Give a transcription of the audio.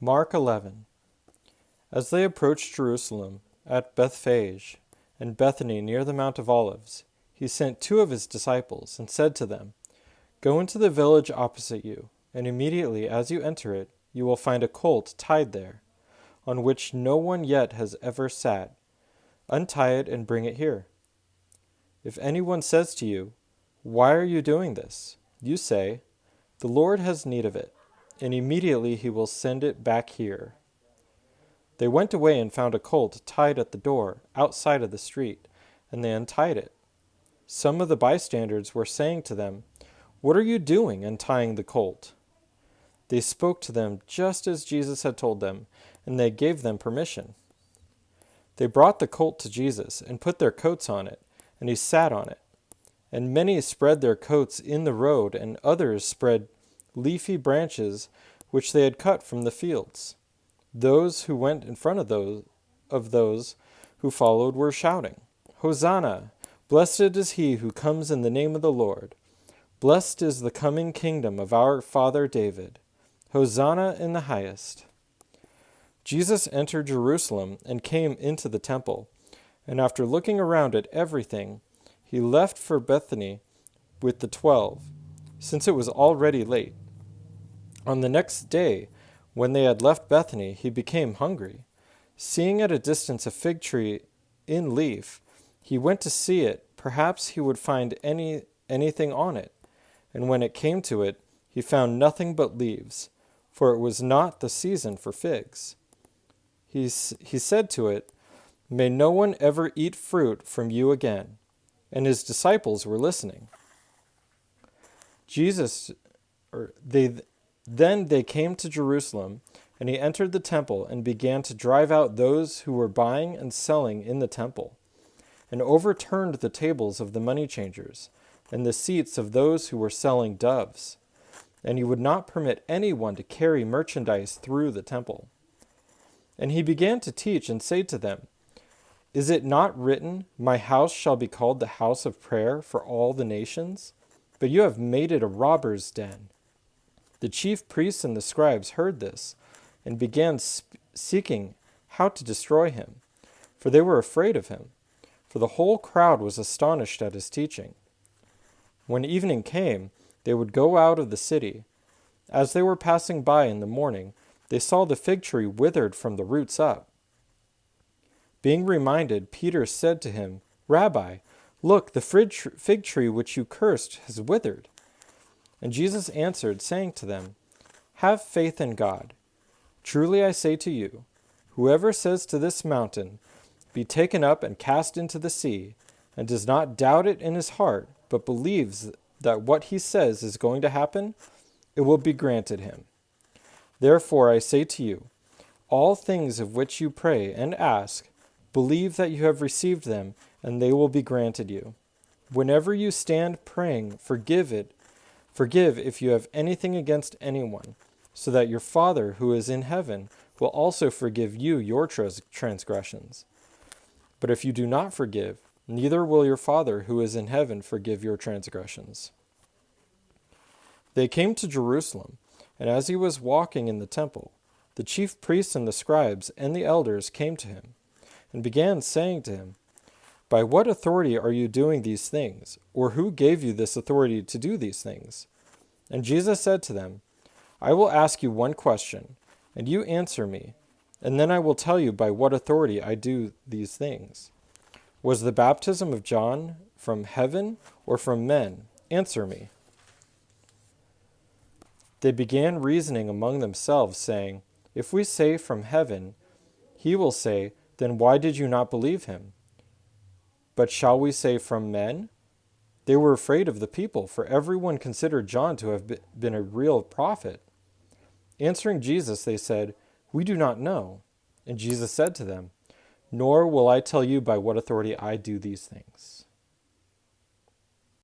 Mark 11. As they approached Jerusalem, at Bethphage and Bethany near the Mount of Olives, he sent two of his disciples and said to them, "Go into the village opposite you, and immediately as you enter it, you will find a colt tied there, on which no one yet has ever sat. Untie it and bring it here. If anyone says to you, 'Why are you doing this?' you say, 'The Lord has need of it,' and immediately he will send it back here." They went away and found a colt tied at the door, outside of the street, and they untied it. Some of the bystanders were saying to them, "What are you doing, untying the colt?" They spoke to them just as Jesus had told them, and they gave them permission. They brought the colt to Jesus and put their coats on it, and he sat on it. And many spread their coats in the road, and others spread leafy branches which they had cut from the fields. Those who went in front of those who followed were shouting, "Hosanna! Blessed is he who comes in the name of the Lord. Blessed is the coming kingdom of our father David. Hosanna in the highest." Jesus entered Jerusalem and came into the temple, and after looking around at everything, he left for Bethany with the 12, since it was already late. On the next day, when they had left Bethany, he became hungry. Seeing at a distance a fig tree in leaf, he went to see it. Perhaps he would find anything on it. And when it came to it, he found nothing but leaves, for it was not the season for figs. He said to it, "May no one ever eat fruit from you again." And his disciples were listening. Then they came to Jerusalem, and he entered the temple and began to drive out those who were buying and selling in the temple, and overturned the tables of the money changers and the seats of those who were selling doves. And he would not permit anyone to carry merchandise through the temple. And he began to teach and say to them, "Is it not written, 'My house shall be called the house of prayer for all the nations'? But you have made it a robber's den." The chief priests and the scribes heard this and began seeking how to destroy him, for they were afraid of him, for the whole crowd was astonished at his teaching. When evening came, they would go out of the city. As they were passing by in the morning, they saw the fig tree withered from the roots up. Being reminded, Peter said to him, "Rabbi, look, the fig tree which you cursed has withered." And Jesus answered, saying to them, "Have faith in God. Truly I say to you, whoever says to this mountain, 'Be taken up and cast into the sea,' and does not doubt it in his heart, but believes that what he says is going to happen, it will be granted him. Therefore I say to you, all things of which you pray and ask, believe that you have received them, and they will be granted you. Whenever you stand praying, forgive if you have anything against anyone, so that your Father who is in heaven will also forgive you your transgressions. But if you do not forgive, neither will your Father who is in heaven forgive your transgressions." They came to Jerusalem, and as he was walking in the temple, the chief priests and the scribes and the elders came to him, and began saying to him, "By what authority are you doing these things? Or who gave you this authority to do these things?" And Jesus said to them, "I will ask you one question, and you answer me, and then I will tell you by what authority I do these things. Was the baptism of John from heaven or from men? Answer me." They began reasoning among themselves, saying, "If we say from heaven, he will say, 'Then why did you not believe him?' But shall we say from men?" They were afraid of the people, for everyone considered John to have been a real prophet. Answering Jesus, they said, "We do not know." And Jesus said to them, "Nor will I tell you by what authority I do these things."